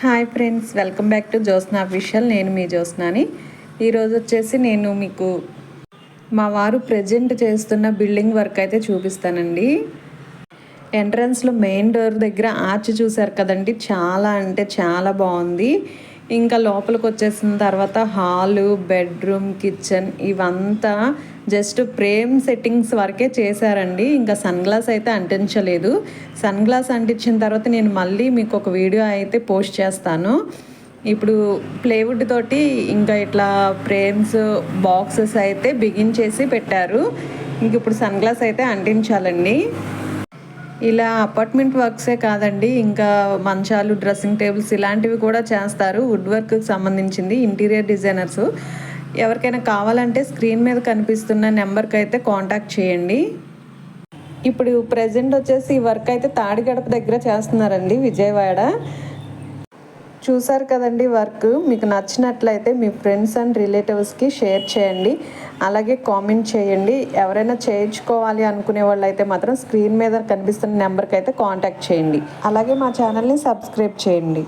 Hi friends, welcome back to Jyotsna official. నేను మీ జ్యోత్స్నాని. ఈరోజు వచ్చేసి నేను మీకు మా వారు ప్రజెంట్ చేస్తున్న బిల్డింగ్ వర్క్ అయితే చూపిస్తానండి. ఎంట్రన్స్లో మెయిన్ డోర్ దగ్గర ఆర్చ్ చూసారు కదండి, చాలా అంటే చాలా బాగుంది. ఇంకా లోపలికి వచ్చేసిన తర్వాత హాలు, బెడ్రూమ్, కిచెన్ ఇవంతా జస్ట్ ఫ్రేమ్ సెట్టింగ్స్ వరకే చేశారండి. ఇంకా సన్ గ్లాస్ అయితే అంటించలేదు. సన్ గ్లాస్ అంటించిన తర్వాత నేను మళ్ళీ మీకు ఒక వీడియో అయితే పోస్ట్ చేస్తాను. ఇప్పుడు ప్లేవుడ్ తోటి ఇంకా ఇట్లా ఫ్రేమ్స్, బాక్సెస్ అయితే బిగించేసి పెట్టారు. ఇంక ఇప్పుడు సన్ గ్లాస్ అయితే అంటించాలండి. ఇలా అపార్ట్మెంట్ వర్క్సే కాదండి, ఇంకా మంచాలు, డ్రెస్సింగ్ టేబుల్స్ ఇలాంటివి కూడా చేస్తారు. వుడ్ వర్క్కి సంబంధించింది ఇంటీరియర్ డిజైనర్స్. ఎవరికైనా కావాలంటే స్క్రీన్ మీద కనిపిస్తున్న నెంబర్కి అయితే కాంటాక్ట్ చేయండి. ఇప్పుడు ప్రజెంట్ వచ్చేసి ఈ వర్క్ అయితే తాడిగడప దగ్గర చేస్తున్నారండి, విజయవాడ. చూసారు కదండి వర్క్. మీకు నచ్చినట్లయితే మీ ఫ్రెండ్స్ అండ్ రిలేటివ్స్కి షేర్ చేయండి, అలాగే కామెంట్ చేయండి. ఎవరైనా చేయించుకోవాలి అనుకునే వాళ్ళు అయితే మాత్రం స్క్రీన్ మీద కనిపిస్తున్న నెంబర్కి అయితే కాంటాక్ట్ చేయండి. అలాగే మా ఛానల్ని సబ్స్క్రైబ్ చేయండి.